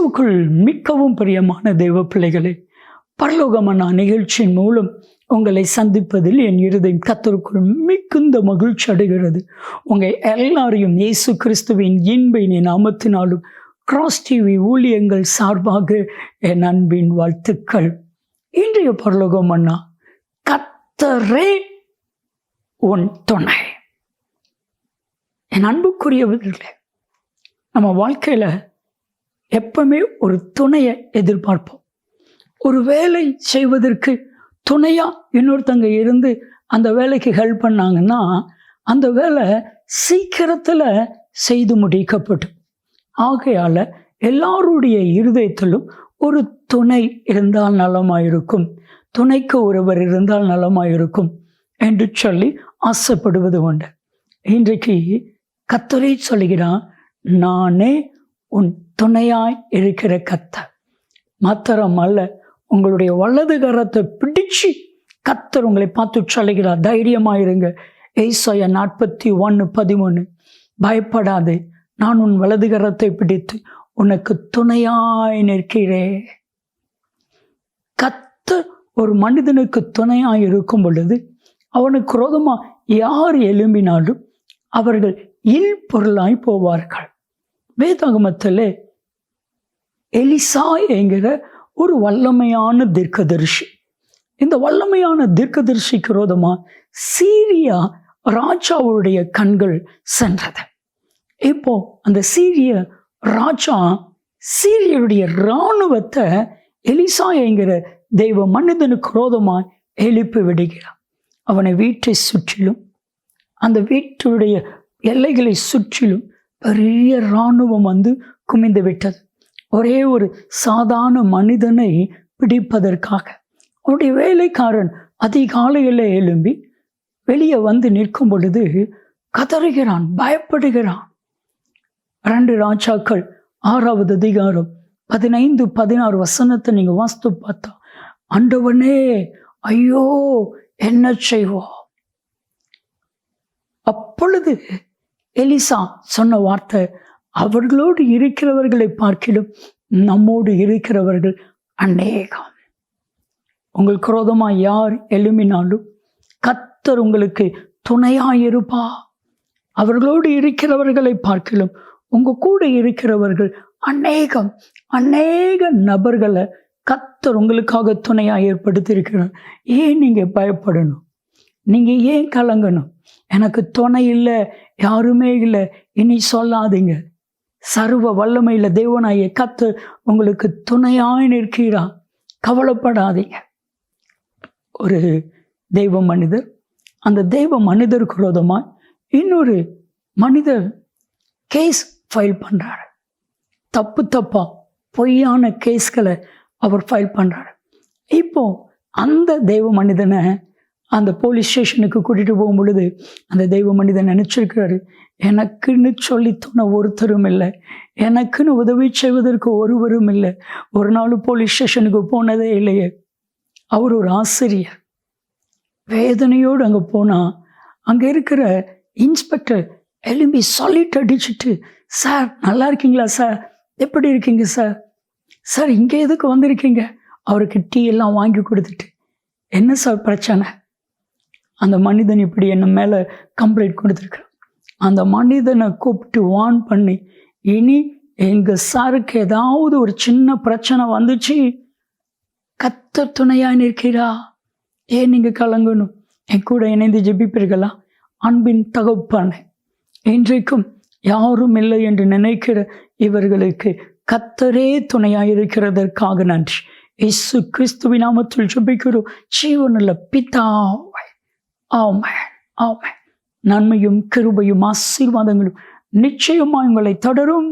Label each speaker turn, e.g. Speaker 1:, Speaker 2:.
Speaker 1: கிறிஸ்துவுக்குள் மிகவும் பிரியமான தெய்வ பிள்ளைகளே, பரலோகமன்னா நிகழ்ச்சியின் மூலம் உங்களை சந்திப்பதில் என் இருதயம் கர்த்தருக்குள் மிகுந்த மகிழ்ச்சி அடைகிறது. உங்கள் எல்லாரையும் இயேசு கிறிஸ்துவின் இன்ப நாமத்தினாலும் கிராஸ் டிவி ஊழியங்கள் சார்பாக என் அன்பின் வாழ்த்துக்கள். இன்றைய பரலோகமன்னா கர்த்தரே உன் துணை. என் அன்புக்குரியவர்களே, நம்ம வாழ்க்கையில் எப்பவுமே ஒரு துணையை எதிர்பார்ப்போம். ஒரு வேலை செய்வதற்கு துணையா இன்னொருத்தங்க இருந்து அந்த வேலைக்கு ஹெல்ப் பண்ணாங்கன்னா அந்த வேலை சீக்கிரத்தில் செய்து முடிக்கப்படும். ஆகையால எல்லாருடைய இருதயத்திலும் ஒரு துணை இருந்தால் நலமாயிருக்கும், துணைக்கு ஒருவர் இருந்தால் நலமாயிருக்கும் என்று சொல்லி ஆசைப்படுவது உண்டு. இன்றைக்கு கர்த்தரே சொல்கிறான், நானே உன் துணையாய் இருக்கிற கர்த்தர். மாத்திரம் அல்ல, உங்களுடைய வலது கரத்தை பிடிச்சு கர்த்தர் உங்களை பார்த்து சொல்லுகிறார், தைரியமாயிருங்க. ஏசாயா 41:13, பயப்படாதே, நான் உன் வலது கரத்தை பிடித்து உனக்கு துணையாய் நிற்கிறேன். கர்த்தர் ஒரு மனிதனுக்கு துணையாய் இருக்கும் பொழுது அவனுக்கு விரோதமா யார் எழும்பினாலும் அவர்கள் இல் பொருளாய் போவார்கள். வேதாகமத்தில் எலிசா என்கிற ஒரு வல்லமையான தீர்க்கதரிசி, இந்த வல்லமையான தீர்க்கதரிசிக்கு விரோதமா சீரியா ராஜாவுடைய கண்கள் சென்றது. இப்போ அந்த சீரிய ராஜா சீரியருடைய இராணுவத்தை எலிசா என்கிற தெய்வ மனிதனுக்கு விரோதமாய் எழுப்பி விடுகிறான். அவனை வீட்டை சுற்றிலும் அந்த வீட்டுடைய எல்லைகளை சுற்றிலும் பெரிய இராணுவம் வந்து குமிந்து விட்டது. ஒரே ஒரு சாதாரண மனிதனை பிடிப்பதற்காக அவனுடைய வேலைக்காரன் அதிகாலையில் எழும்பி வெளியே வந்து நிற்கும் பொழுது கதறுகிறான், பயப்படுகிறான். 2 ராஜாக்கள் 6வது அதிகாரம் 15-16 நீங்க வாஸ்து பார்த்தா, ஆண்டவனே ஐயோ என்ன செய்வோம். அப்பொழுது எலிசா சொன்ன வார்த்தை, அவர்களோடு இருக்கிறவர்களை பார்க்கிலும் நம்மோடு இருக்கிறவர்கள் அநேகம். உங்களுக்கு விரோதமாக யார் எழும்பினாலும் கர்த்தர் உங்களுக்கு துணையாயிருப்பா. அவர்களோடு இருக்கிறவர்களை பார்க்கிலும் உங்க கூட இருக்கிறவர்கள் அநேகம் நபர்களை கர்த்தர் உங்களுக்காக துணையாக ஏற்படுத்தி இருக்கிறார். ஏன் நீங்க பயப்படணும்? நீங்க ஏன் கலங்கணும்? எனக்கு துணை இல்லை, யாருமே இல்லை, இனி சொல்லாதீங்க. சர்வ வல்லமையில தேவனாய கர்த்தர் உங்களுக்கு துணையாய் நிற்கிறா. கவலைப்படாதீங்க. ஒரு தெய்வ மனிதர், அந்த தெய்வ மனிதருக்கு விரோதமாய் இன்னொரு மனிதர் கேஸ் ஃபைல் பண்றாரு. தப்பா பொய்யான கேஸ்களை அவர் ஃபைல் பண்றாரு. இப்போ அந்த தெய்வ மனிதனை அந்த போலீஸ் ஸ்டேஷனுக்கு கூட்டிட்டு போகும் பொழுது அந்த தெய்வ மனிதன் நினைச்சிருக்கிறாரு, எனக்குன்னு சொல்லி துணை ஒருத்தரும் இல்லை, எனக்குன்னு உதவி செய்வதற்கு ஒருவரும் இல்லை, ஒரு நாள் போலீஸ் ஸ்டேஷனுக்கு போனதே இல்லையே. அவர் ஒரு ஆசிரியர். வேதனையோடு அங்கே போனால் அங்கே இருக்கிற இன்ஸ்பெக்டர் எழும்பி சாலிட் அடிச்சுட்டு, சார் நல்லா இருக்கீங்களா சார், எப்படி இருக்கீங்க சார், சார் இங்கே எதுக்கு வந்திருக்கீங்க, அவருக்கு டீ எல்லாம் வாங்கி கொடுத்துட்டு, என்ன சார் பிரச்சனை? அந்த மனிதன் இப்படி என்ன மேலே கம்ப்ளைண்ட் கொடுத்துருக்கான். அந்த மனிதனை கூப்பிட்டு வார்ன் பண்ணி, இனி எங்கள் சாருக்கு ஏதாவது ஒரு சின்ன பிரச்சனை வந்துச்சு, கர்த்தர் துணையா நிற்கிறா, ஏன் நீங்கள் கலங்கணும்? என் கூட இணைந்து ஜெபிப்பீர்களா? அன்பின் தகப்பனே, இன்றைக்கும் யாரும் இல்லை என்று நினைக்கிற இவர்களுக்கு கர்த்தரே துணையாயிருக்கிறதற்காக நன்றி. இயேசு கிறிஸ்துவின் நாமத்தில் ஜெபிக்கிறோம் ஜீவனுள்ள பிதாவே. ஆமென், ஆமென். நன்மையும் கிருபையும் ஆசீர்வாதங்களும் நிச்சயமாக உங்களை தொடரும்.